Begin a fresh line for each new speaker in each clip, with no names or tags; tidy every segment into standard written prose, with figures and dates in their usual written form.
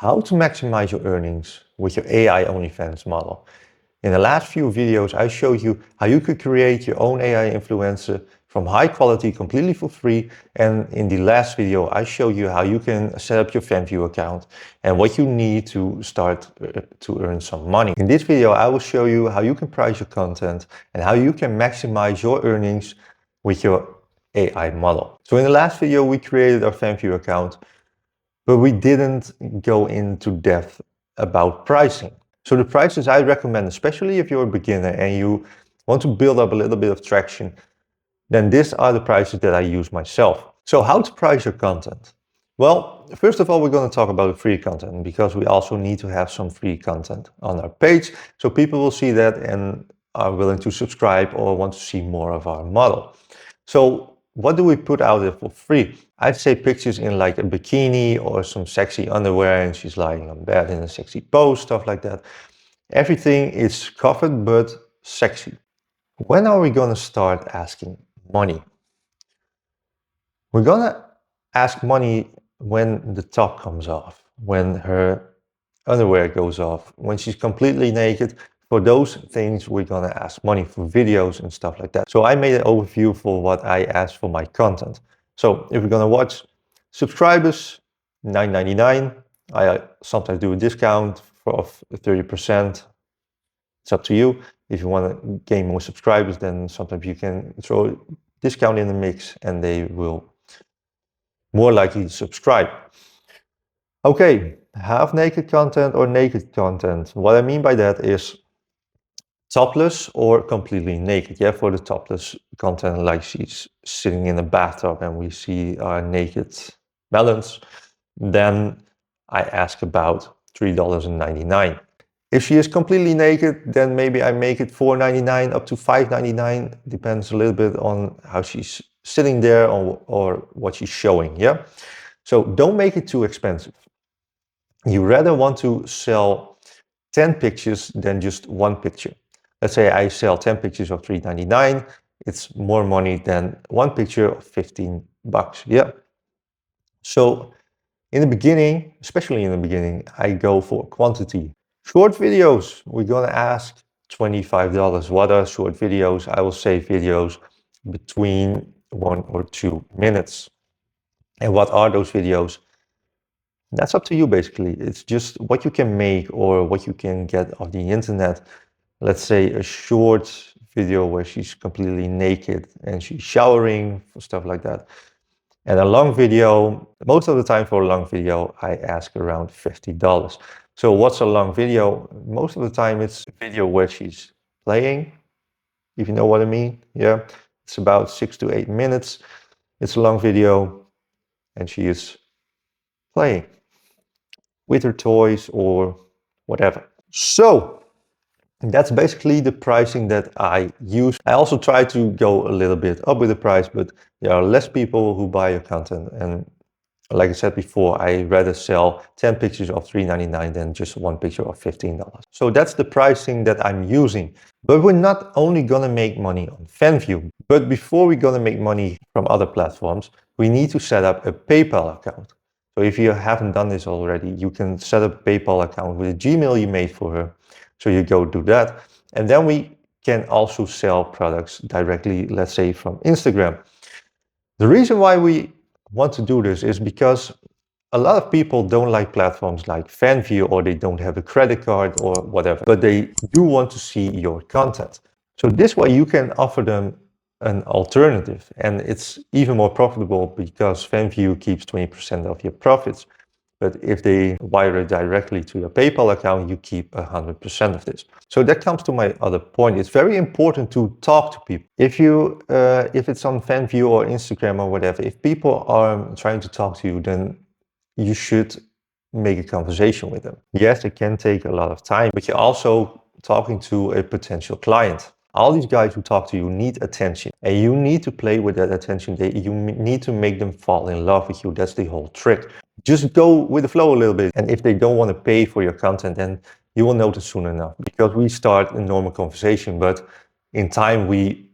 How to maximize your earnings with your AI Onlyfans model. In the last few videos, I showed you how you could create your own AI influencer from high quality completely for free. And in the last video, I showed you how you can set up your Fanvue account and what you need to start to earn some money. In this video, I will show you how you can price your content and how you can maximize your earnings with your AI model. So in the last video, we created our Fanvue account, but we didn't go into depth about pricing. So the prices I recommend, especially if you're a beginner and you want to build up a little bit of traction, then these are the prices that I use myself. So how to price your content? Well, first of all, we're going to talk about free content because we also need to have some free content on our page so people will see that and are willing to subscribe or want to see more of our model. So what do we put out there for free? I'd say pictures in like a bikini or some sexy underwear and she's lying on bed in a sexy pose, stuff like that. Everything is covered but sexy. When are we gonna start asking money? We're gonna ask money when the top comes off, when her underwear goes off, when she's completely naked. For those things, we're gonna ask money for videos and stuff like that. So I made an overview for what I ask for my content. So if we're gonna watch subscribers, $9.99. I sometimes do a discount of 30%. It's up to you. If you want to gain more subscribers, then sometimes you can throw a discount in the mix and they will more likely to subscribe. Okay, half naked content or naked content. What I mean by that is topless or completely naked. Yeah, for the topless content, like she's sitting in a bathtub and we see our naked balance, then I ask about $3.99. If she is completely naked, then maybe I make it $4.99 up to $5.99. Depends a little bit on how she's sitting there or what she's showing, yeah? So don't make it too expensive. You rather want to sell 10 pictures than just one picture. Let's say I sell 10 pictures of $3.99. It's more money than one picture of 15 bucks, yeah? So in the beginning, especially in the beginning, I go for quantity. Short videos, we're gonna ask $25. What are short videos? I will say videos between 1 or 2 minutes. And what are those videos? That's up to you basically. It's just what you can make or what you can get off the internet. Let's say a short video where she's completely naked and she's showering, stuff like that. And a long video, most of the time for a long video, I ask around $50. So what's a long video? Most of the time it's a video where she's playing, if you know what I mean. Yeah, it's about 6 to 8 minutes. It's a long video and she is playing with her toys or whatever. So that's basically the pricing that I use. I also try to go a little bit up with the price, but there are less people who buy your content. And like I said before, I rather sell 10 pictures of $3.99 than just one picture of $15. So that's the pricing that I'm using. But we're not only gonna make money on Fanvue, but before we're gonna make money from other platforms, we need to set up a PayPal account. So if you haven't done this already, you can set up a PayPal account with a Gmail you made for her. So you go do that. And then we can also sell products directly, let's say from Instagram. The reason why we want to do this is because a lot of people don't like platforms like Fanvue or they don't have a credit card or whatever, but they do want to see your content. So this way you can offer them an alternative and it's even more profitable because Fanvue keeps 20% of your profits. But if they wire it directly to your PayPal account, you keep 100% of this. So that comes to my other point. It's very important to talk to people. If it's on Fanvue or Instagram or whatever, if people are trying to talk to you, then you should make a conversation with them. Yes, it can take a lot of time, but you're also talking to a potential client. All these guys who talk to you need attention and you need to play with that attention. You need to make them fall in love with you. That's the whole trick. Just go with the flow a little bit. And if they don't want to pay for your content, then you will notice soon enough because we start a normal conversation, but in time we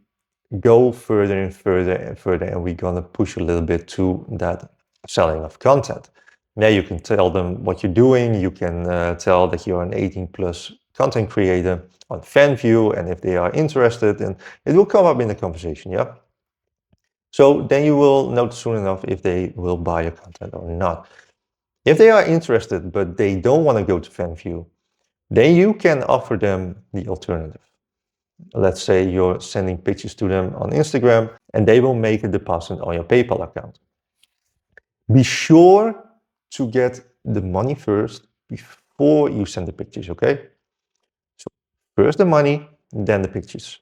go further and further and further and we're going to push a little bit to that selling of content. Yeah, you can tell them what you're doing. You can tell that you're an 18 plus content creator on Fanvue, and if they are interested, and it will come up in the conversation, yeah? So then you will know soon enough if they will buy your content or not. If they are interested, but they don't want to go to Fanvue, then you can offer them the alternative. Let's say you're sending pictures to them on Instagram and they will make a deposit on your PayPal account. Be sure to get the money first before you send the pictures, okay? So first the money, then the pictures.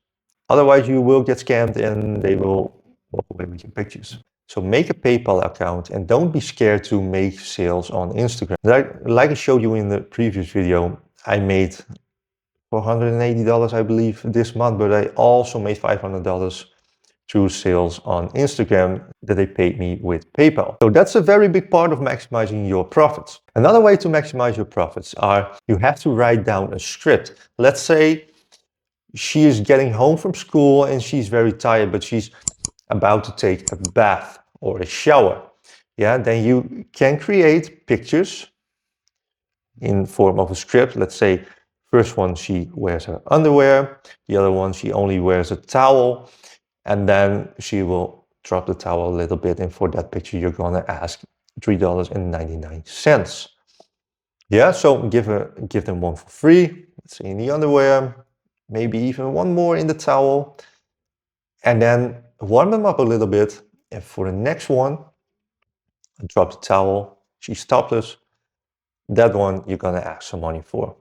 Otherwise you will get scammed and they will walk away with your pictures. So make a PayPal account and don't be scared to make sales on Instagram. Like I showed you in the previous video, I made $480, I believe, this month, but I also made $500 through sales on Instagram that they paid me with PayPal. So that's a very big part of maximizing your profits. Another way to maximize your profits are you have to write down a script. Let's say she is getting home from school and she's very tired, but she's about to take a bath or a shower. Yeah, then you can create pictures in form of a script. Let's say first one, she wears her underwear. The other one, she only wears a towel. And then she will drop the towel a little bit. And for that picture, you're gonna ask $3.99. Yeah, so give them one for free. Let's say in the underwear, maybe even one more in the towel. And then warm them up a little bit. And for the next one, drop the towel. She's topless. That one you're gonna ask some money for.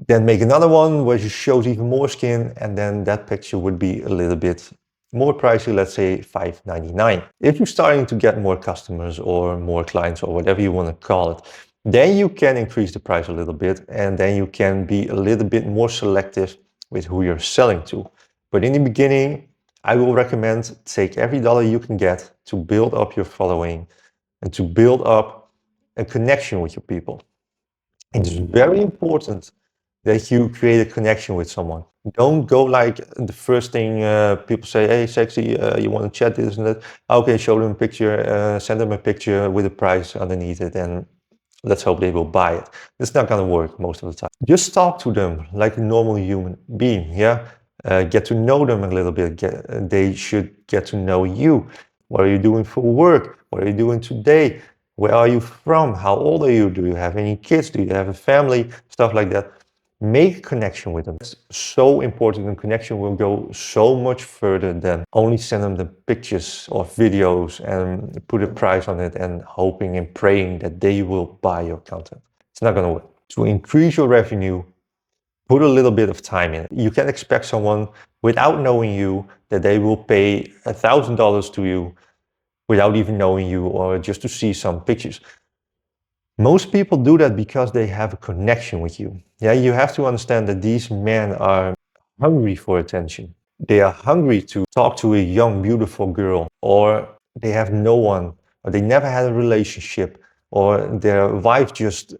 Then make another one where she shows even more skin, and then that picture would be a little bit more pricey, let's say $5.99. If you're starting to get more customers or more clients or whatever you want to call it, then you can increase the price a little bit, and then you can be a little bit more selective with who you're selling to. But in the beginning, I will recommend take every dollar you can get to build up your following and to build up a connection with your people. It's very important that you create a connection with someone. Don't go like the first thing people say, hey, sexy, you want to chat this and that. Okay, show them a picture, send them a picture with a price underneath it, and let's hope they will buy it. It's not going to work most of the time. Just talk to them like a normal human being, yeah? Get to know them a little bit. They should get to know you. What are you doing for work? What are you doing today? Where are you from? How old are you? Do you have any kids? Do you have a family? Stuff like that. Make a connection with them. It's so important, and connection will go so much further than only send them the pictures or videos and put a price on it and hoping and praying that they will buy your content. It's not going to work. To increase your revenue, put a little bit of time in it. You can expect someone without knowing you that they will pay $1,000 to you without even knowing you or just to see some pictures. Most people do that because they have a connection with you. Yeah, you have to understand that these men are hungry for attention. They are hungry to talk to a young, beautiful girl, or they have no one, or they never had a relationship, or their wife just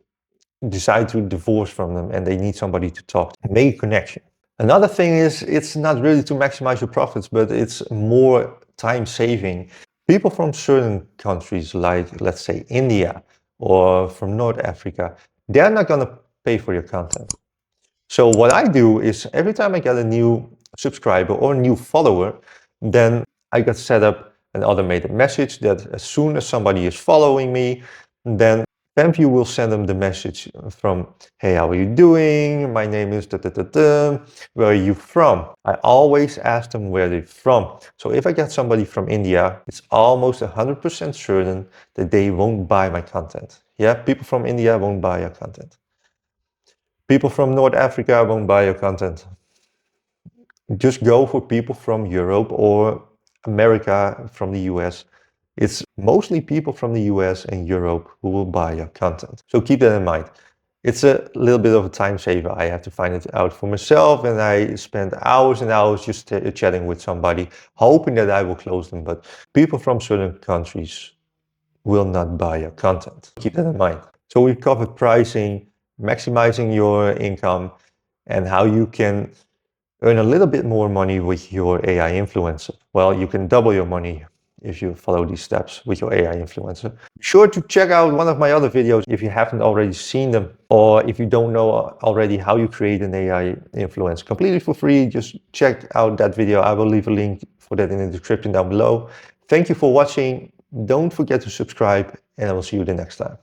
decided to divorce from them and they need somebody to talk to. Make a connection. Another thing is, it's not really to maximize your profits, but it's more time saving. People from certain countries, like let's say India or from North Africa, they're not going to pay for your content. So what I do is every time I get a new subscriber or a new follower, then I got set up an automated message that as soon as somebody is following me, then Fanvue will send them the message from, hey, how are you doing? My name is da da da da. Where are you from? I always ask them where they're from. So if I get somebody from India, it's almost 100% certain that they won't buy my content. Yeah, people from India won't buy your content. People from North Africa won't buy your content. Just go for people from Europe or America, from the US. It's mostly people from the US and Europe who will buy your content. So keep that in mind. It's a little bit of a time saver. I have to find it out for myself, and I spend hours and hours just chatting with somebody, hoping that I will close them. But people from certain countries will not buy your content. Keep that in mind. So we've covered pricing, maximizing your income, and how you can earn a little bit more money with your AI influencer. Well, you can double your money if you follow these steps with your AI influencer. Be sure to check out one of my other videos if you haven't already seen them, or if you don't know already how you create an AI influencer completely for free, just check out that video. I will leave a link for that in the description down below. Thank you for watching. Don't forget to subscribe, and I will see you the next time.